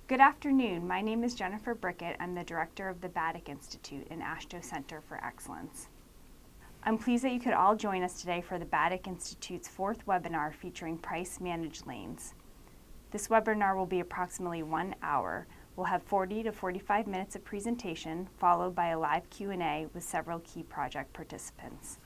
Good afternoon. My name is Jennifer Brickett. I'm the director of the BATIC Institute and AASHTO Center for Excellence. I'm pleased that you could all join us today for the BATIC Institute's fourth webinar featuring price managed lanes. This webinar will be approximately 1 hour. We'll have 40 to 45 minutes of presentation, followed by a live Q&A with several key project participants.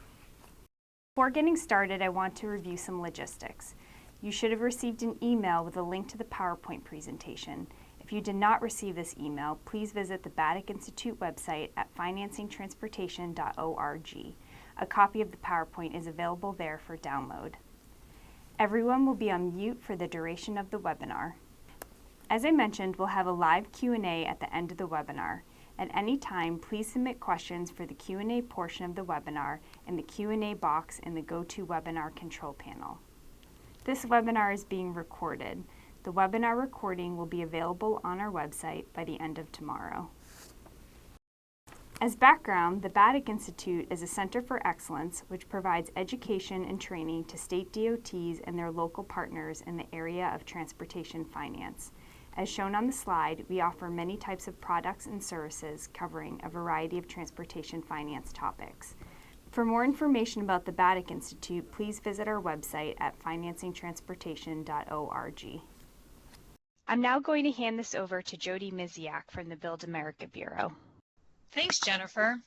Before getting started, I want to review some logistics. You should have received an email with a link to the PowerPoint presentation. If you did not receive this email, please visit the BATIC Institute website at financingtransportation.org. A copy of the PowerPoint is available there for download. Everyone will be on mute for the duration of the webinar. As I mentioned, we'll have a live Q&A at the end of the webinar. At any time, please submit questions for the Q&A portion of the webinar in the Q&A box in the GoToWebinar control panel. This webinar is being recorded. The webinar recording will be available on our website by the end of tomorrow. As background, the BATIC Institute is a center for excellence which provides education and training to state DOTs and their local partners in the area of transportation finance. As shown on the slide, we offer many types of products and services covering a variety of transportation finance topics. For more information about the BATIC Institute, please visit our website at financingtransportation.org. I'm now going to hand this over to Jody Miziak from the Build America Bureau. Thanks, Jennifer.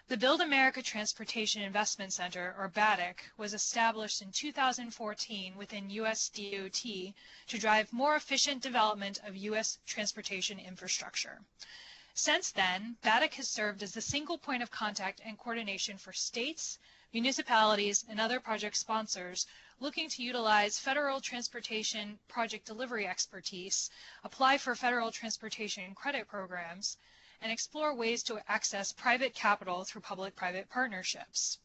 The Build America Transportation Investment Center, or BATIC, was established in 2014 within U.S. DOT to drive more efficient development of U.S. transportation infrastructure. Since then, BATIC has served as the single point of contact and coordination for states, municipalities, and other project sponsors looking to utilize federal transportation project delivery expertise, apply for federal transportation credit programs, and explore ways to access private capital through public-private partnerships.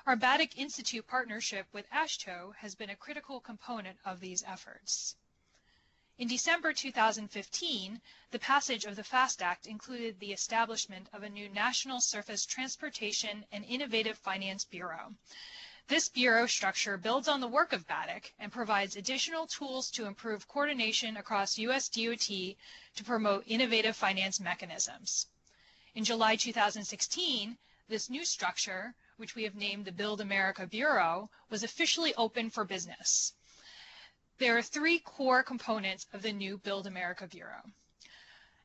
Our BATIC Institute partnership with AASHTO has been a critical component of these efforts. In December 2015, the passage of the FAST Act included the establishment of a new National Surface Transportation and Innovative Finance Bureau. This bureau structure builds on the work of BATIC and provides additional tools to improve coordination across U.S. DOT to promote innovative finance mechanisms. In July 2016, this new structure, which we have named the Build America Bureau, was officially open for business. There are three core components of the new Build America Bureau: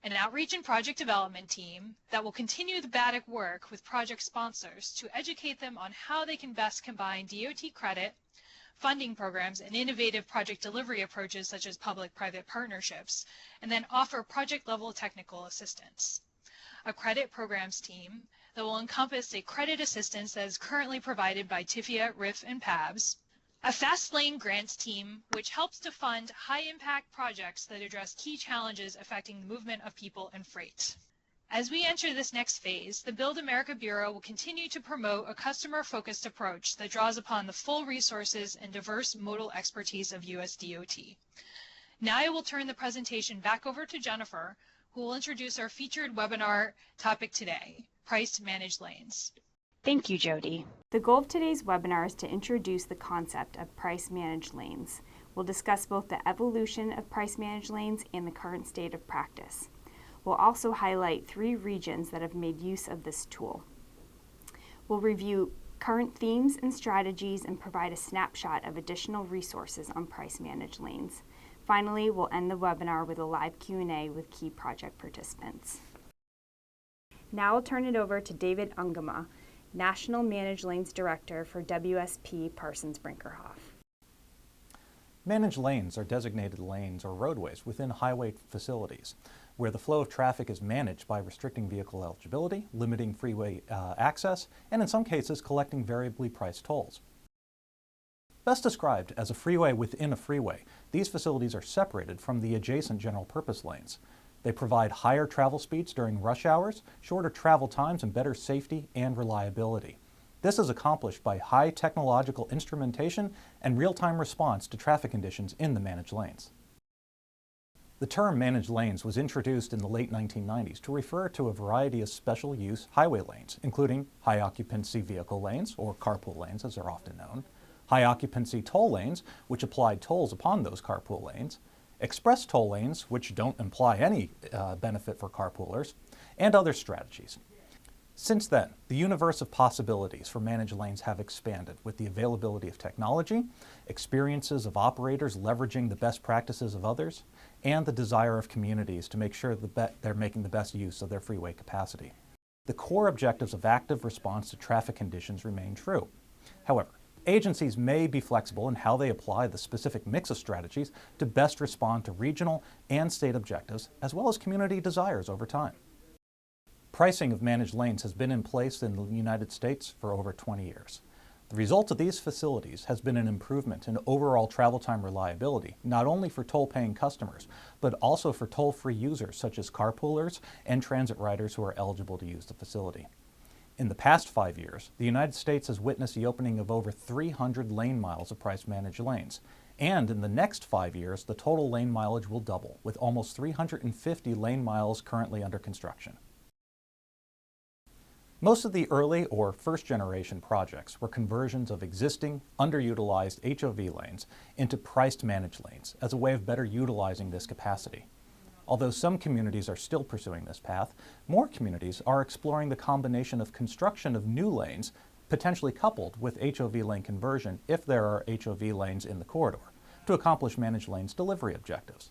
an outreach and project development team that will continue the BATIC work with project sponsors to educate them on how they can best combine DOT credit, funding programs, and innovative project delivery approaches such as public-private partnerships, and then offer project-level technical assistance. A credit programs team that will encompass a credit assistance that is currently provided by TIFIA, RIF, and PABS. A Fast Lane grants team, which helps to fund high-impact projects that address key challenges affecting the movement of people and freight. As we enter this next phase, the Build America Bureau will continue to promote a customer-focused approach that draws upon the full resources and diverse modal expertise of U.S. DOT. Now I will turn the presentation back over to Jennifer, who will introduce our featured webinar topic today, Price Managed Lanes. Thank you, Jody. The goal of today's webinar is to introduce the concept of price managed lanes. We'll discuss both the evolution of price managed lanes and the current state of practice. We'll also highlight 3 regions that have made use of this tool. We'll review current themes and strategies and provide a snapshot of additional resources on price managed lanes. Finally, we'll end the webinar with a live Q&A with key project participants. Now I'll turn it over to David Ungama, National Managed Lanes Director for WSP Parsons Brinckerhoff. Managed lanes are designated lanes or roadways within highway facilities where the flow of traffic is managed by restricting vehicle eligibility, limiting freeway access, and in some cases collecting variably priced tolls. Best described as a freeway within a freeway, these facilities are separated from the adjacent general purpose lanes. They provide higher travel speeds during rush hours, shorter travel times, and better safety and reliability. This is accomplished by high technological instrumentation and real-time response to traffic conditions in the managed lanes. The term managed lanes was introduced in the late 1990s to refer to a variety of special use highway lanes, including high occupancy vehicle lanes, or carpool lanes as they're often known, high occupancy toll lanes, which applied tolls upon those carpool lanes, express toll lanes, which don't imply any benefit for carpoolers, and other strategies. Since then, the universe of possibilities for managed lanes have expanded with the availability of technology, experiences of operators leveraging the best practices of others, and the desire of communities to make sure that they're making the best use of their freeway capacity. The core objectives of active response to traffic conditions remain true. However, agencies may be flexible in how they apply the specific mix of strategies to best respond to regional and state objectives, as well as community desires over time. Pricing of managed lanes has been in place in the United States for over 20 years. The result of these facilities has been an improvement in overall travel time reliability, not only for toll-paying customers, but also for toll-free users such as carpoolers and transit riders who are eligible to use the facility. In the past 5 years, the United States has witnessed the opening of over 300 lane miles of price-managed lanes. And in the next 5 years, the total lane mileage will double, with almost 350 lane miles currently under construction. Most of the early or first-generation projects were conversions of existing, underutilized HOV lanes into priced managed lanes as a way of better utilizing this capacity. Although some communities are still pursuing this path, more communities are exploring the combination of construction of new lanes, potentially coupled with HOV lane conversion if there are HOV lanes in the corridor, to accomplish managed lanes delivery objectives.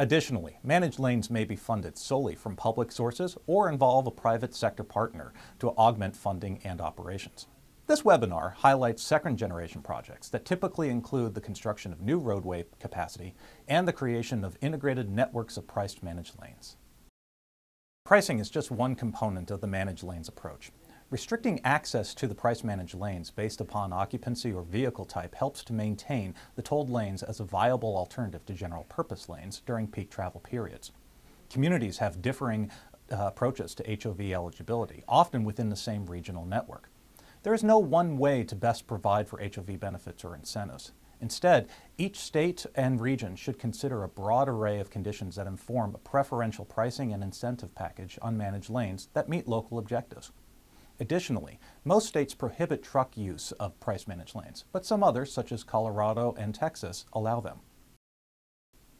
Additionally, managed lanes may be funded solely from public sources or involve a private sector partner to augment funding and operations. This webinar highlights second-generation projects that typically include the construction of new roadway capacity and the creation of integrated networks of priced managed lanes. Pricing is just one component of the managed lanes approach. Restricting access to the price-managed lanes based upon occupancy or vehicle type helps to maintain the tolled lanes as a viable alternative to general-purpose lanes during peak travel periods. Communities have differing approaches to HOV eligibility, often within the same regional network. There is no one way to best provide for HOV benefits or incentives. Instead, each state and region should consider a broad array of conditions that inform a preferential pricing and incentive package on managed lanes that meet local objectives. Additionally, most states prohibit truck use of price-managed lanes, but some others, such as Colorado and Texas, allow them.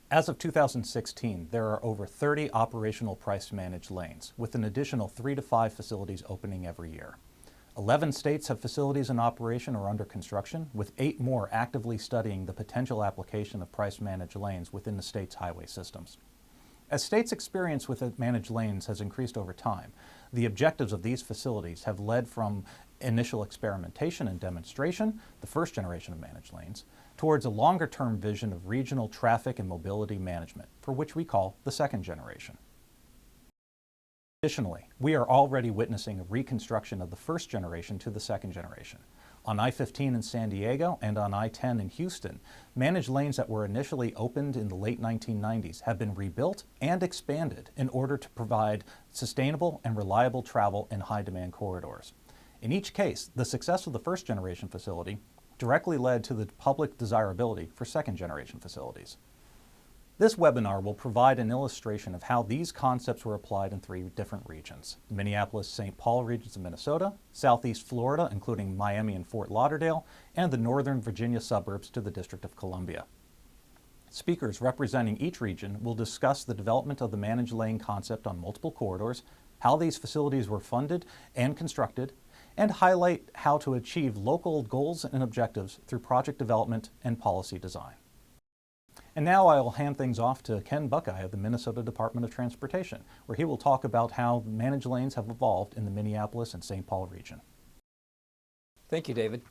As of 2016, there are over 30 operational price-managed lanes, with an additional 3 to 5 facilities opening every year. 11 states have facilities in operation or under construction, with 8 more actively studying the potential application of price-managed lanes within the state's highway systems. As states' experience with managed lanes has increased over time, the objectives of these facilities have led from initial experimentation and demonstration, the first generation of managed lanes, towards a longer-term vision of regional traffic and mobility management, for which we call the second generation. Additionally, we are already witnessing a reconstruction of the first generation to the second generation. On I-15 in San Diego and on I-10 in Houston, managed lanes that were initially opened in the late 1990s have been rebuilt and expanded in order to provide sustainable and reliable travel in high-demand corridors. In each case, the success of the first-generation facility directly led to the public desirability for second-generation facilities. This webinar will provide an illustration of how these concepts were applied in 3 different regions: the Minneapolis-St. Paul regions of Minnesota, Southeast Florida, including Miami and Fort Lauderdale, and the Northern Virginia suburbs to the District of Columbia. Speakers representing each region will discuss the development of the managed lane concept on multiple corridors, how these facilities were funded and constructed, and highlight how to achieve local goals and objectives through project development and policy design. And now I will hand things off to Ken Buckeye of the Minnesota Department of Transportation, where he will talk about how managed lanes have evolved in the Minneapolis and St. Paul region. Thank you, David.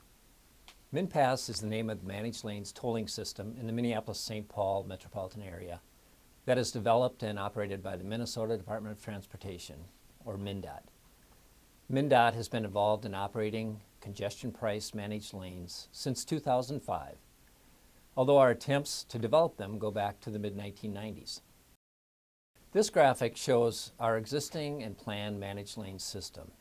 MinPass is the name of the managed lanes tolling system in the Minneapolis-St. Paul metropolitan area that is developed and operated by the Minnesota Department of Transportation, or MnDOT. MnDOT has been involved in operating congestion price managed lanes since 2005. Although our attempts to develop them go back to the mid-1990s. This graphic shows our existing and planned managed lane system.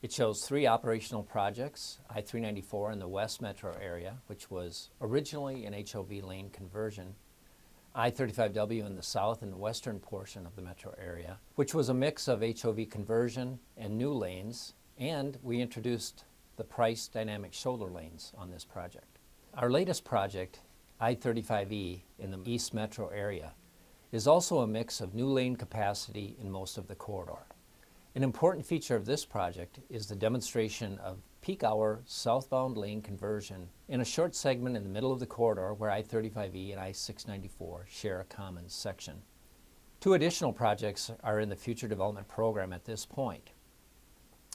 It shows 3 operational projects: I-394 in the West Metro area, which was originally an HOV lane conversion, I-35W in the south and western portion of the metro area, which was a mix of HOV conversion and new lanes, and we introduced the price dynamic shoulder lanes on this project. Our latest project I-35E in the East Metro area is also a mix of new lane capacity in most of the corridor. An important feature of this project is the demonstration of peak hour southbound lane conversion in a short segment in the middle of the corridor where I-35E and I-694 share a common section. Two additional projects are in the future development program at this point.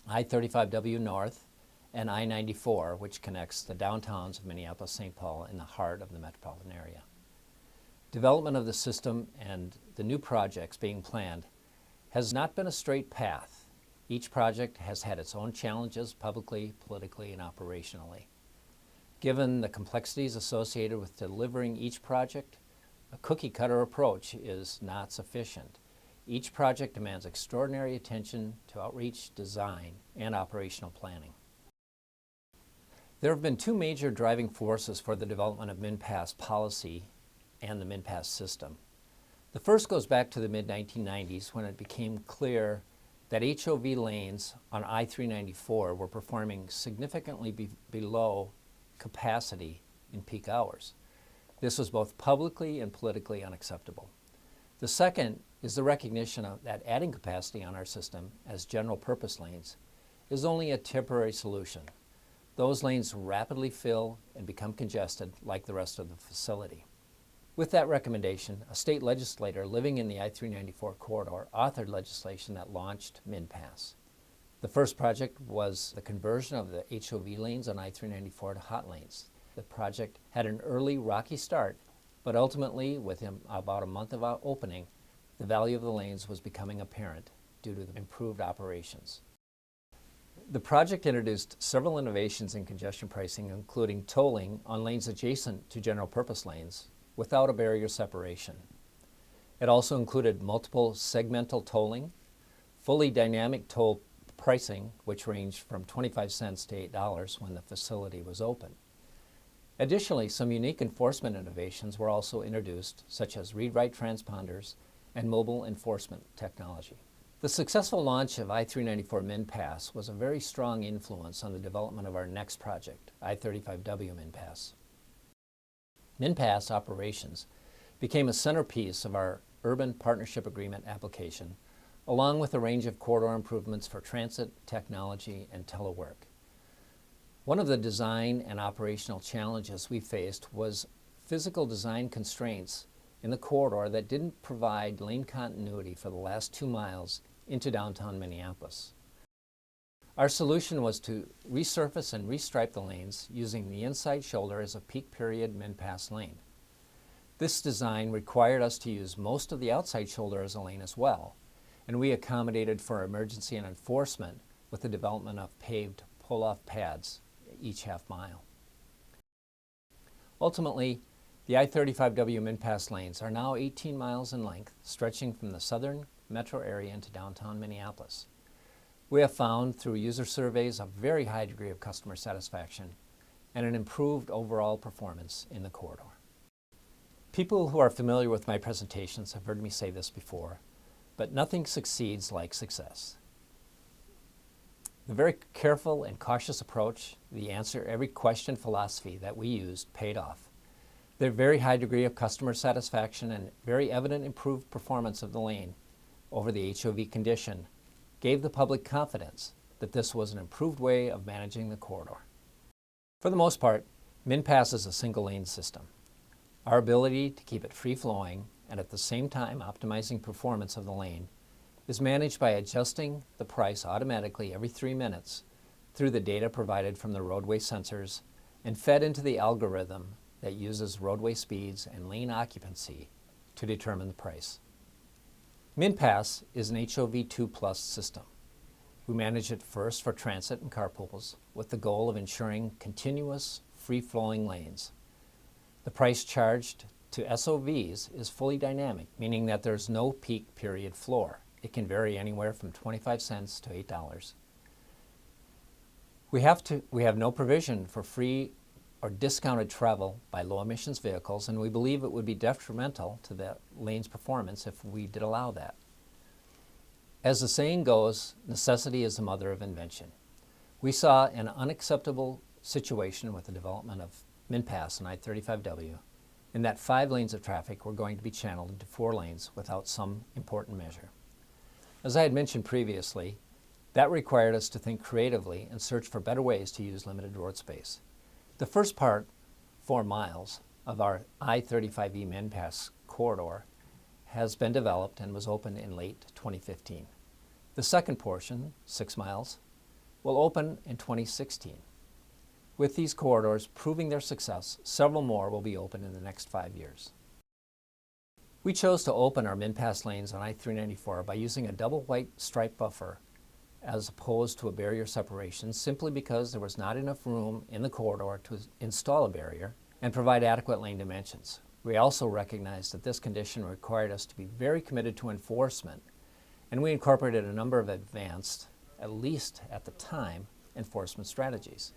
I-35W North and I-94, which connects the downtowns of Minneapolis-St. Paul in the heart of the metropolitan area. Development of the system and the new projects being planned has not been a straight path. Each project has had its own challenges publicly, politically, and operationally. Given the complexities associated with delivering each project, a cookie-cutter approach is not sufficient. Each project demands extraordinary attention to outreach, design, and operational planning. There have been two major driving forces for the development of MnPAS policy and the MnPAS system. The first goes back to the mid-1990s when it became clear that HOV lanes on I-394 were performing significantly below capacity in peak hours. This was both publicly and politically unacceptable. The second is the recognition that adding capacity on our system as general purpose lanes is only a temporary solution. Those lanes rapidly fill and become congested like the rest of the facility. With that recommendation, a state legislator living in the I-394 corridor authored legislation that launched MnPAS. The first project was the conversion of the HOV lanes on I-394 to hot lanes. The project had an early rocky start, but ultimately, within about a month of our opening, the value of the lanes was becoming apparent due to the improved operations. The project introduced several innovations in congestion pricing, including tolling on lanes adjacent to general purpose lanes without a barrier separation. It also included multiple segmental tolling, fully dynamic toll pricing, which ranged from 25 cents to $8 when the facility was open. Additionally, some unique enforcement innovations were also introduced, such as read-write transponders and mobile enforcement technology. The successful launch of I-394 MnPAS was a very strong influence on the development of our next project, I-35W MnPAS. MnPAS operations became a centerpiece of our Urban Partnership Agreement application, along with a range of corridor improvements for transit, technology, and telework. One of the design and operational challenges we faced was physical design constraints in the corridor that didn't provide lane continuity for the last 2 miles into downtown Minneapolis. Our solution was to resurface and restripe the lanes using the inside shoulder as a peak period MnPAS lane. This design required us to use most of the outside shoulder as a lane as well, and we accommodated for emergency and enforcement with the development of paved pull-off pads each half mile. Ultimately, the I-35W MnPAS lanes are now 18 miles in length, stretching from the southern metro area into downtown Minneapolis. We have found through user surveys a very high degree of customer satisfaction and an improved overall performance in the corridor. People who are familiar with my presentations have heard me say this before, but nothing succeeds like success. The very careful and cautious approach, the answer every question philosophy that we used paid off. The very high degree of customer satisfaction and very evident improved performance of the lane over the HOV condition gave the public confidence that this was an improved way of managing the corridor. For the most part, MnPAS is a single lane system. Our ability to keep it free-flowing and at the same time optimizing performance of the lane is managed by adjusting the price automatically every 3 minutes through the data provided from the roadway sensors and fed into the algorithm that uses roadway speeds and lane occupancy to determine the price. MnPAS is an HOV2+ system. We manage it first for transit and carpools with the goal of ensuring continuous, free-flowing lanes. The price charged to SOVs is fully dynamic, meaning that there's no peak period floor. It can vary anywhere from 25 cents to $8. We have no provision for free or discounted travel by low-emissions vehicles, and we believe it would be detrimental to the lane's performance if we did allow that. As the saying goes, necessity is the mother of invention. We saw an unacceptable situation with the development of MnPAS and I-35W and that 5 lanes of traffic were going to be channeled into 4 lanes without some important measure. As I had mentioned previously, that required us to think creatively and search for better ways to use limited road space. The first part, 4 miles, of our I-35E MinPass corridor has been developed and was opened in late 2015. The second portion, 6 miles, will open in 2016. With these corridors proving their success, several more will be open in the next 5 years. We chose to open our MinPass lanes on I-394 by using a double white stripe buffer as opposed to a barrier separation, simply because there was not enough room in the corridor to install a barrier and provide adequate lane dimensions. We also recognized that this condition required us to be very committed to enforcement, and we incorporated a number of advanced, at least at the time, enforcement strategies.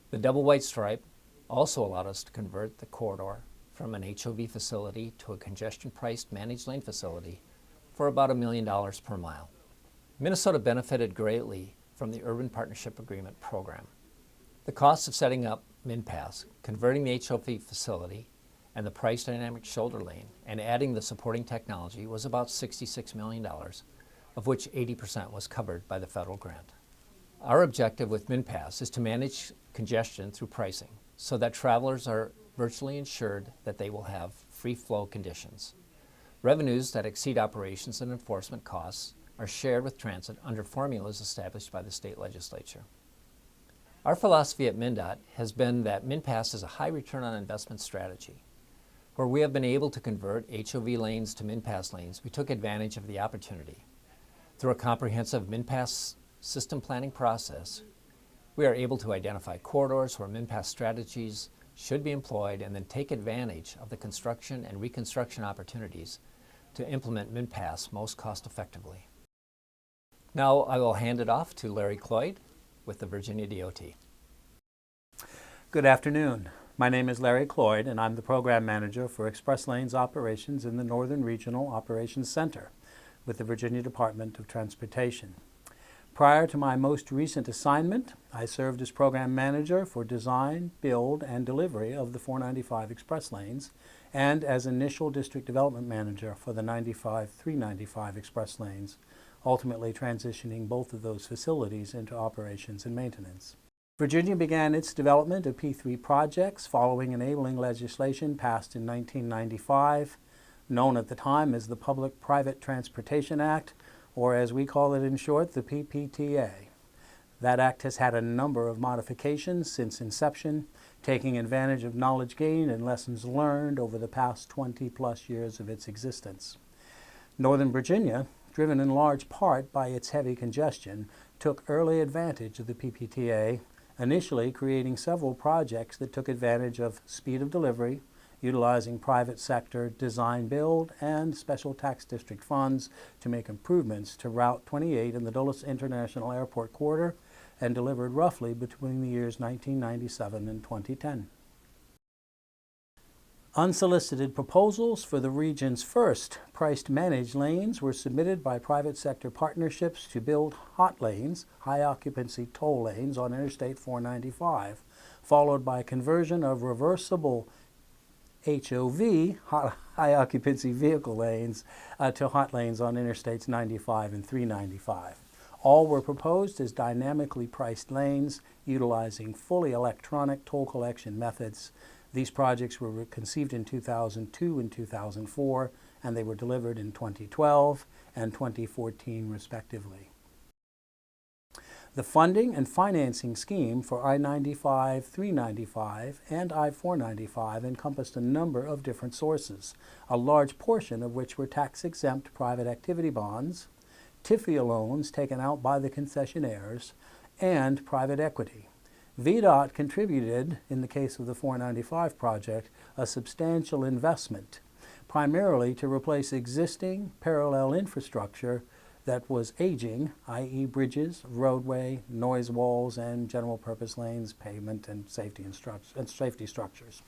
The double white stripe also allowed us to convert the corridor from an HOV facility to a congestion-priced managed lane facility for about $1 million per mile. Minnesota benefited greatly from the Urban Partnership Agreement program. The cost of setting up MinPass, converting the HOV facility and the price dynamic shoulder lane, and adding the supporting technology was about $66 million, of which 80% was covered by the federal grant. Our objective with MinPass is to manage congestion through pricing so that travelers are virtually ensured that they will have free flow conditions. Revenues that exceed operations and enforcement costs are shared with transit under formulas established by the state legislature. Our philosophy at MnDOT has been that MinPass is a high return on investment strategy. Where we have been able to convert HOV lanes to MinPass lanes, we took advantage of the opportunity. Through a comprehensive MinPass system planning process, we are able to identify corridors where MinPass strategies should be employed and then take advantage of the construction and reconstruction opportunities to implement MinPass most cost effectively. Now I will hand it off to Larry Cloyd with the Virginia DOT. Good afternoon. My name is Larry Cloyd, and I'm the Program Manager for Express Lanes Operations in the Northern Regional Operations Center with the Virginia Department of Transportation. Prior to my most recent assignment, I served as Program Manager for design, build, and delivery of the 495 Express Lanes and as Initial District Development Manager for the 95-395 Express Lanes, ultimately transitioning both of those facilities into operations and maintenance. Virginia began its development of P3 projects following enabling legislation passed in 1995, known at the time as the Public-Private Transportation Act, or as we call it in short, the PPTA. That act has had a number of modifications since inception, taking advantage of knowledge gained and lessons learned over the past 20-plus years of its existence. Northern Virginia, driven in large part by its heavy congestion, took early advantage of the PPTA, initially creating several projects that took advantage of speed of delivery, utilizing private sector design build and special tax district funds to make improvements to Route 28 in the Dulles International Airport corridor, and delivered roughly between the years 1997 and 2010. Unsolicited proposals for the region's first priced managed lanes were submitted by private sector partnerships to build hot lanes, high occupancy toll lanes on Interstate 495, followed by conversion of reversible HOV, high occupancy vehicle lanes, to hot lanes on Interstates 95 and 395. All were proposed as dynamically priced lanes utilizing fully electronic toll collection methods. These projects were conceived in 2002 and 2004, and they were delivered in 2012 and 2014, respectively. The funding and financing scheme for I-95, 395, and I-495 encompassed a number of different sources, a large portion of which were tax-exempt private activity bonds, TIFIA loans taken out by the concessionaires, and private equity. VDOT contributed, in the case of the 495 project, a substantial investment, primarily to replace existing parallel infrastructure that was aging, i.e. bridges, roadway, noise walls, and general purpose lanes, pavement, and safety structures.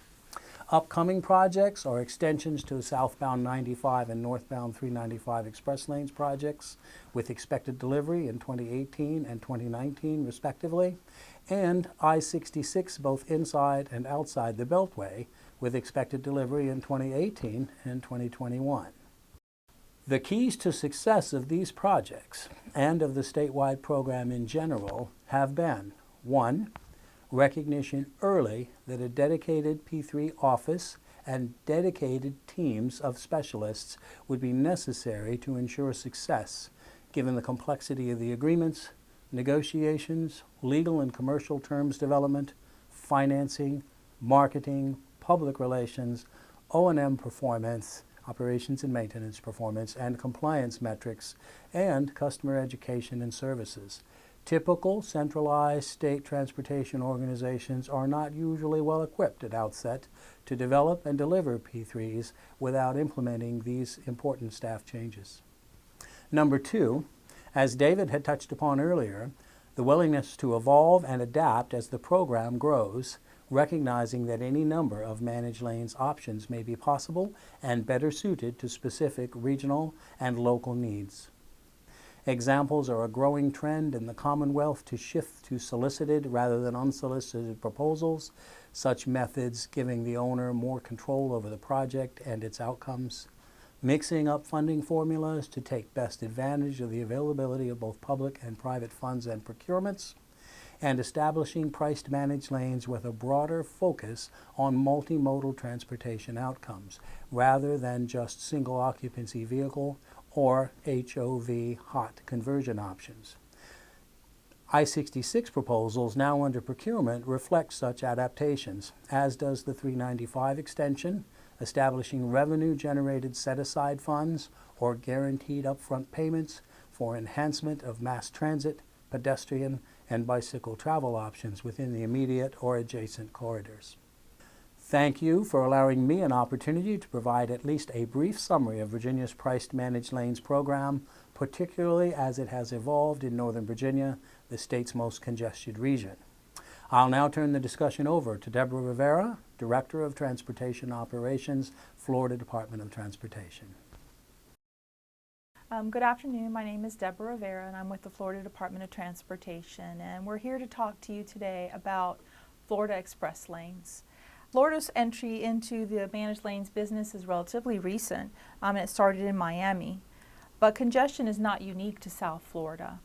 Upcoming projects are extensions to southbound 95 and northbound 395 express lanes projects with expected delivery in 2018 and 2019 respectively, and I-66 both inside and outside the Beltway with expected delivery in 2018 and 2021. The keys to success of these projects and of the statewide program in general have been: 1. Recognition early that a dedicated P3 office and dedicated teams of specialists would be necessary to ensure success, given the complexity of the agreements, negotiations, legal and commercial terms development, financing, marketing, public relations, O&M performance, operations and maintenance performance, and compliance metrics, and customer education and services. Typical centralized state transportation organizations are not usually well equipped at outset to develop and deliver P3s without implementing these important staff changes. Number 2, as David had touched upon earlier, the willingness to evolve and adapt as the program grows, recognizing that any number of managed lanes options may be possible and better suited to specific regional and local needs. Examples are a growing trend in the Commonwealth to shift to solicited rather than unsolicited proposals, such methods giving the owner more control over the project and its outcomes, mixing up funding formulas to take best advantage of the availability of both public and private funds and procurements, and establishing priced managed lanes with a broader focus on multimodal transportation outcomes, rather than just single occupancy vehicle or HOV hot conversion options. I-66 proposals now under procurement reflect such adaptations, as does the 395 extension, establishing revenue-generated set-aside funds or guaranteed upfront payments for enhancement of mass transit, pedestrian, and bicycle travel options within the immediate or adjacent corridors. Thank you for allowing me an opportunity to provide at least a brief summary of Virginia's Priced Managed Lanes program, particularly as it has evolved in Northern Virginia, the state's most congested region. I'll now turn the discussion over to Deborah Rivera, Director of Transportation Operations, Florida Department of Transportation. Good afternoon. My name is Deborah Rivera, and I'm with the Florida Department of Transportation, and we're here to talk to you today about Florida Express Lanes. Florida's entry into the managed lanes business is relatively recent, and it started in Miami. But congestion is not unique to South Florida,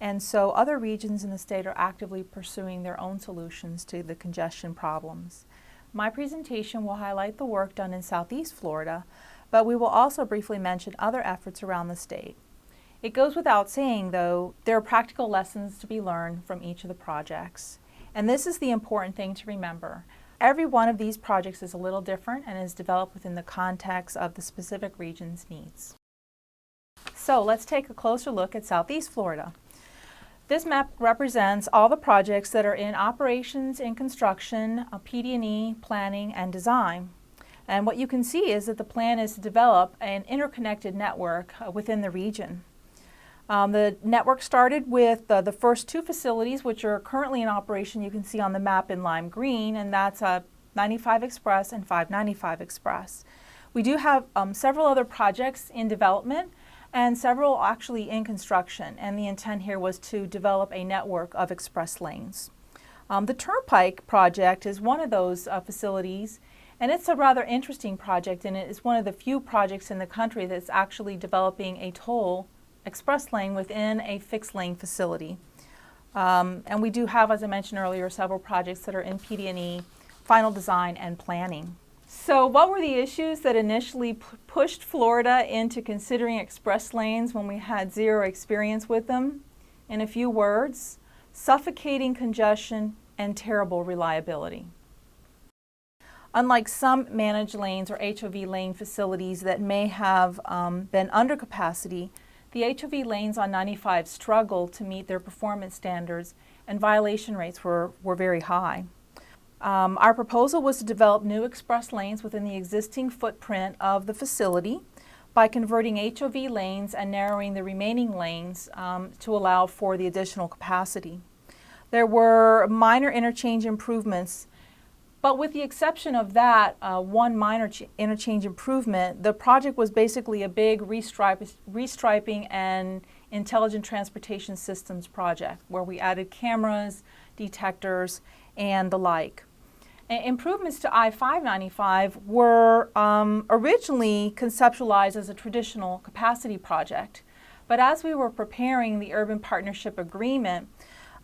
and so other regions in the state are actively pursuing their own solutions to the congestion problems. My presentation will highlight the work done in Southeast Florida, but we will also briefly mention other efforts around the state. It goes without saying, though, there are practical lessons to be learned from each of the projects. And this is the important thing to remember. Every one of these projects is a little different and is developed within the context of the specific region's needs. So let's take a closer look at Southeast Florida. This map represents all the projects that are in operations and construction, PD&E, planning, and design. And what you can see is that the plan is to develop an interconnected network within the region. The network started with the first 2 facilities, which are currently in operation. You can see on the map in lime green, and that's 95 Express and 595 Express. We do have several other projects in development and several actually in construction, and the intent here was to develop a network of express lanes. The Turnpike project is one of those facilities, and it's a rather interesting project, and it is one of the few projects in the country that's actually developing a toll express lane within a fixed lane facility. And we do have, as I mentioned earlier, several projects that are in PD&E, final design, and planning. So what were the issues that initially pushed Florida into considering express lanes when we had zero experience with them? In a few words, suffocating congestion and terrible reliability. Unlike some managed lanes or HOV lane facilities that may have been under capacity, the HOV lanes on 95 struggled to meet their performance standards, and violation rates were very high. Our proposal was to develop new express lanes within the existing footprint of the facility by converting HOV lanes and narrowing the remaining lanes to allow for the additional capacity. There were minor interchange improvements, But with the exception of that one minor interchange improvement, the project was basically a big restriping and intelligent transportation systems project where we added cameras, detectors, and the like. Improvements to I-595 were originally conceptualized as a traditional capacity project. But as we were preparing the Urban Partnership Agreement,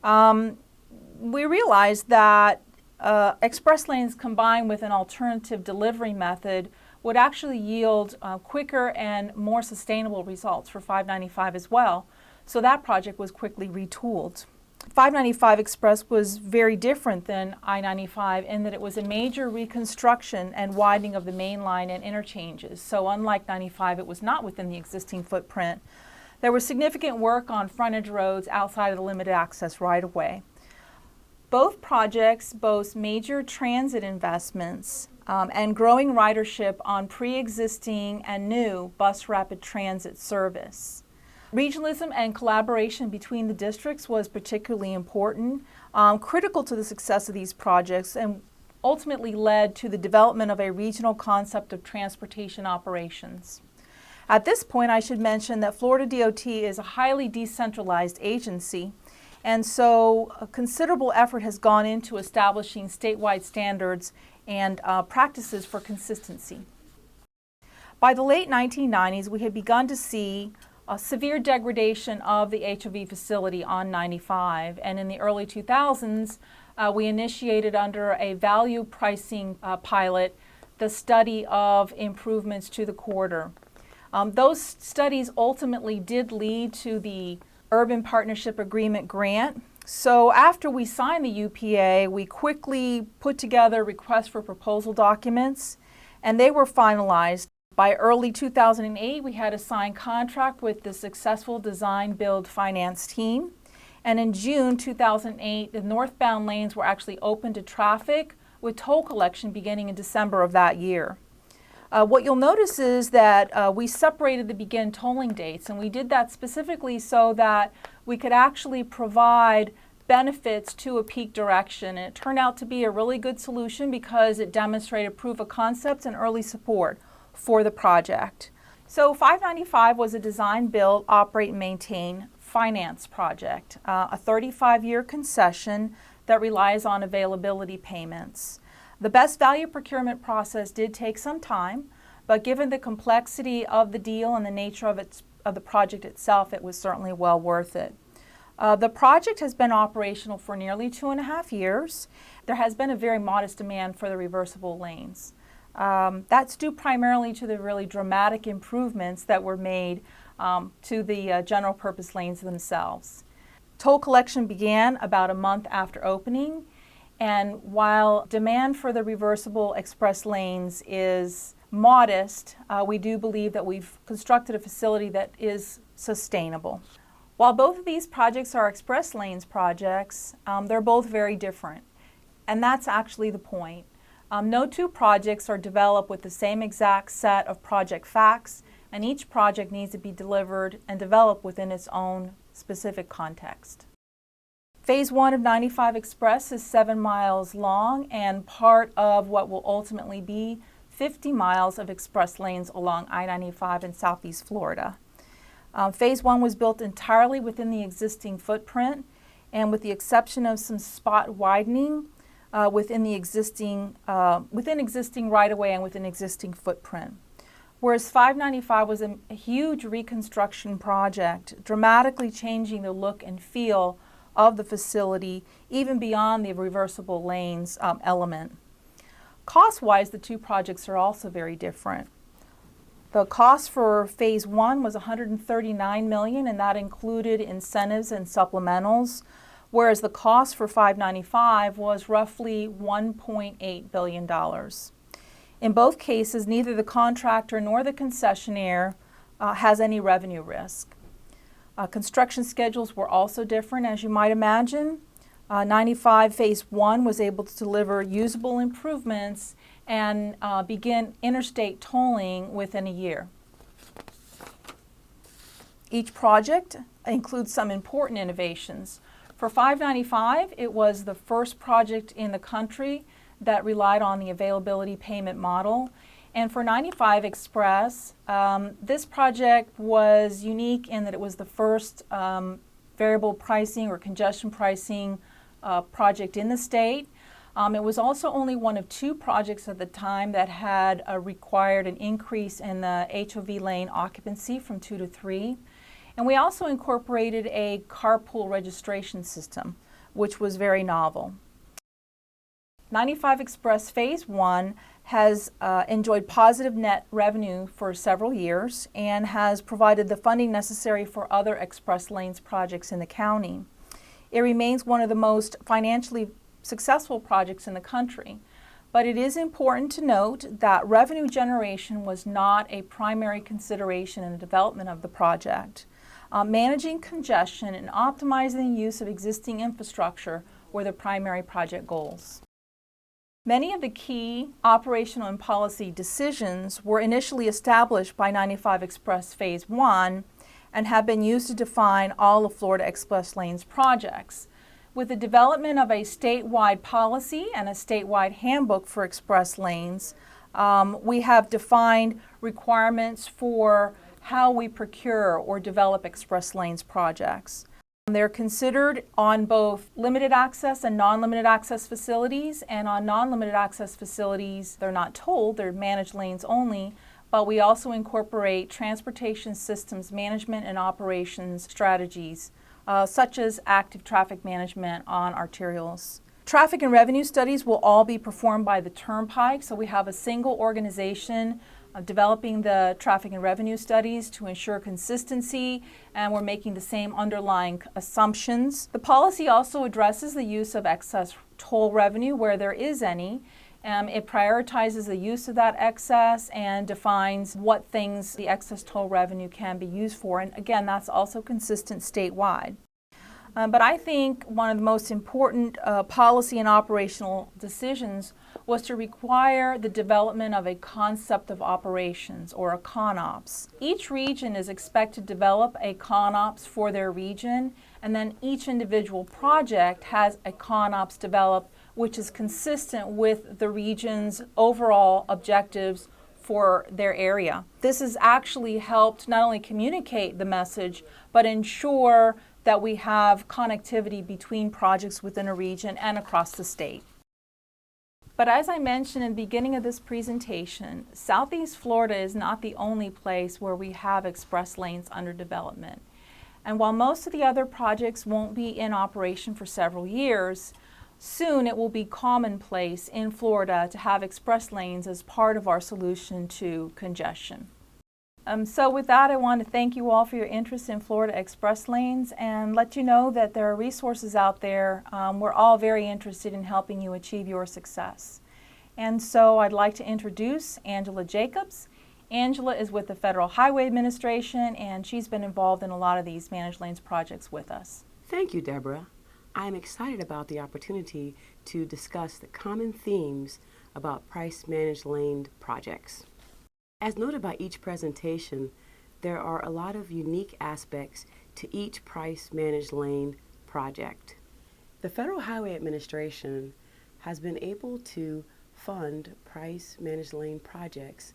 we realized that express lanes combined with an alternative delivery method would actually yield quicker and more sustainable results for 595 as well. So that project was quickly retooled. 595 Express was very different than I-95 in that it was a major reconstruction and widening of the main line and interchanges. So unlike 95, it was not within the existing footprint. There was significant work on frontage roads outside of the limited access right-of-way. Both projects boast major transit investments and growing ridership on pre-existing and new bus rapid transit service. Regionalism and collaboration between the districts was particularly important, critical to the success of these projects, and ultimately led to the development of a regional concept of transportation operations. At this point, I should mention that Florida DOT is a highly decentralized agency, and so a considerable effort has gone into establishing statewide standards and practices for consistency. By the late 1990s, we had begun to see a severe degradation of the HOV facility on 95, and in the early 2000s, we initiated under a value pricing pilot the study of improvements to the corridor. Those studies ultimately did lead to the Urban Partnership Agreement grant. So after we signed the UPA, we quickly put together requests for proposal documents, and they were finalized. By early 2008, we had a signed contract with the successful design build finance team. And in June 2008, the northbound lanes were actually open to traffic with toll collection beginning in December of that year. What you'll notice is that we separated the begin tolling dates, and we did that specifically so that we could actually provide benefits to a peak direction. And it turned out to be a really good solution because it demonstrated proof of concept and early support for the project. So 595 was a design, build, operate, and maintain finance project, a 35-year concession that relies on availability payments. The best value procurement process did take some time, but given the complexity of the deal and the nature of the project itself, it was certainly well worth it. The project has been operational for nearly 2.5 years. There has been a very modest demand for the reversible lanes. That's due primarily to the really dramatic improvements that were made to the general purpose lanes themselves. Toll collection began about a month after opening, and while demand for the reversible express lanes is modest, we do believe that we've constructed a facility that is sustainable. While both of these projects are express lanes projects, they're both very different, and that's actually the point. No two projects are developed with the same exact set of project facts, and each project needs to be delivered and developed within its own specific context. Phase 1 of 95 Express is 7 miles long and part of what will ultimately be 50 miles of express lanes along I-95 in Southeast Florida. Phase 1 was built entirely within the existing footprint, and with the exception of some spot widening, within existing right-of-way and within existing footprint. Whereas 595 was a huge reconstruction project, dramatically changing the look and feel of the facility, even beyond the reversible lanes element. Cost-wise, the two projects are also very different. The cost for Phase 1 was $139 million, and that included incentives and supplementals, whereas the cost for 595 was roughly $1.8 billion. In both cases, neither the contractor nor the concessionaire has any revenue risk. Construction schedules were also different, as you might imagine. 95 Phase 1 was able to deliver usable improvements and begin interstate tolling within a year. Each project includes some important innovations. For 595, it was the first project in the country that relied on the availability payment model. And for 95 Express, this project was unique in that it was the first variable pricing or congestion pricing project in the state. It was also only one of 2 projects at the time that had required an increase in the HOV lane occupancy from 2 to 3. And we also incorporated a carpool registration system, which was very novel. 95 Express Phase 1 has enjoyed positive net revenue for several years and has provided the funding necessary for other express lanes projects in the county. It remains one of the most financially successful projects in the country, but it is important to note that revenue generation was not a primary consideration in the development of the project. Managing congestion and optimizing the use of existing infrastructure were the primary project goals. Many of the key operational and policy decisions were initially established by 95 Express Phase 1 and have been used to define all of Florida Express Lanes projects. With the development of a statewide policy and a statewide handbook for express lanes, we have defined requirements for how we procure or develop express lanes projects. They're considered on both limited access and non-limited access facilities, and on non-limited access facilities, they're not tolled, they're managed lanes only, but we also incorporate transportation systems management and operations strategies, such as active traffic management on arterials. Traffic and revenue studies will all be performed by the Turnpike, so we have a single organization developing the traffic and revenue studies to ensure consistency, and we're making the same underlying assumptions. The policy also addresses the use of excess toll revenue where there is any. It prioritizes the use of that excess and defines what things the excess toll revenue can be used for, and again, that's also consistent statewide. But I think one of the most important policy and operational decisions was to require the development of a concept of operations, or a CONOPS. Each region is expected to develop a CONOPS for their region, and then each individual project has a CONOPS developed which is consistent with the region's overall objectives for their area. This has actually helped not only communicate the message, but ensure that we have connectivity between projects within a region and across the state. But as I mentioned in the beginning of this presentation, Southeast Florida is not the only place where we have express lanes under development. And while most of the other projects won't be in operation for several years, soon it will be commonplace in Florida to have express lanes as part of our solution to congestion. So with that, I want to thank you all for your interest in Florida Express Lanes and let you know that there are resources out there. We're all very interested in helping you achieve your success. And so I'd like to introduce Angela Jacobs. Angela is with the Federal Highway Administration, and she's been involved in a lot of these managed lanes projects with us. Thank you, Deborah. I am excited about the opportunity to discuss the common themes about price managed lane projects. As noted by each presentation, there are a lot of unique aspects to each price managed lane project. The Federal Highway Administration has been able to fund price managed lane projects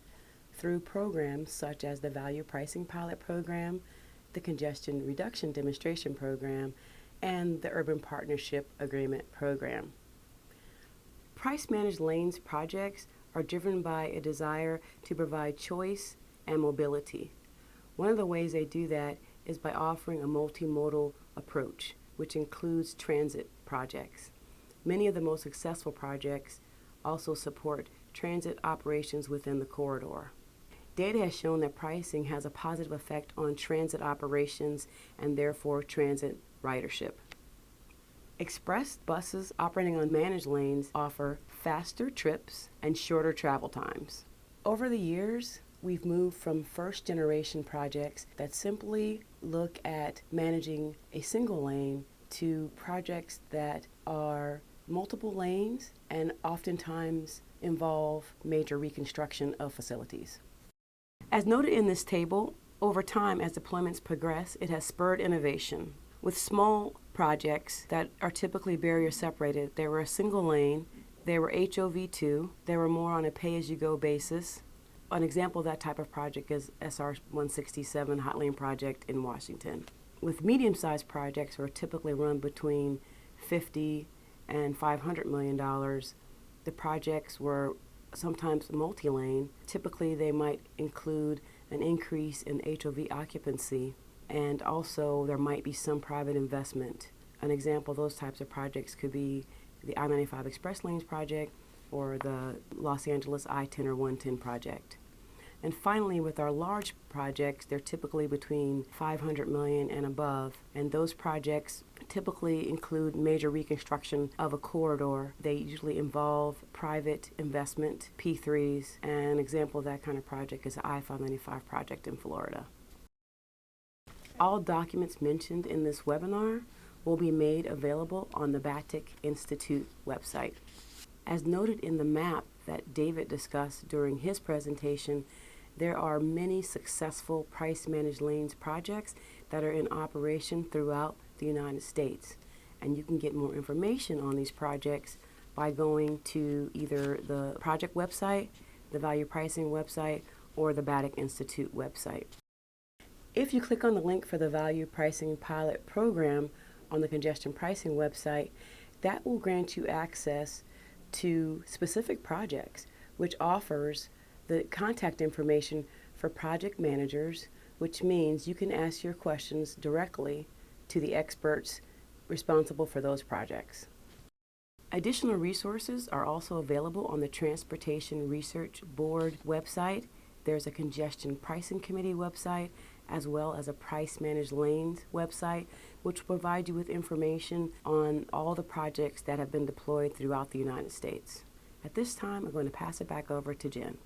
through programs such as the Value Pricing Pilot Program, the Congestion Reduction Demonstration Program, and the Urban Partnership Agreement Program. Price managed lanes projects are driven by a desire to provide choice and mobility. One of the ways they do that is by offering a multimodal approach, which includes transit projects. Many of the most successful projects also support transit operations within the corridor. Data has shown that pricing has a positive effect on transit operations and therefore transit ridership. Express buses operating on managed lanes offer faster trips and shorter travel times. Over the years, we've moved from first-generation projects that simply look at managing a single lane to projects that are multiple lanes and oftentimes involve major reconstruction of facilities. As noted in this table, over time as deployments progress, it has spurred innovation. With small projects that are typically barrier separated, they were a single lane, They were HOV2. They were more on a pay-as-you-go basis. An example of that type of project is SR 167 Hot Lane project in Washington. With medium-sized projects, were typically run between $50 and $500 million. The projects were sometimes multi-lane. Typically, they might include an increase in HOV occupancy, and also there might be some private investment. An example of those types of projects could be the I-95 Express Lanes project or the Los Angeles I-10 or 110 project. And finally, with our large projects, they're typically between $500 million and above, and those projects typically include major reconstruction of a corridor. They usually involve private investment, P3s, and an example of that kind of project is the I-595 project in Florida. All documents mentioned in this webinar will be made available on the BATIC Institute website. As noted in the map that David discussed during his presentation, there are many successful price-managed lanes projects that are in operation throughout the United States. And you can get more information on these projects by going to either the project website, the value pricing website, or the BATIC Institute website. If you click on the link for the value pricing pilot program on the congestion pricing website, that will grant you access to specific projects, which offers the contact information for project managers, which means you can ask your questions directly to the experts responsible for those projects. Additional resources are also available on the Transportation Research Board website. There's a Congestion Pricing Committee website, as well as a Price Managed Lanes website, which will provide you with information on all the projects that have been deployed throughout the United States. At this time, I'm going to pass it back over to Jen.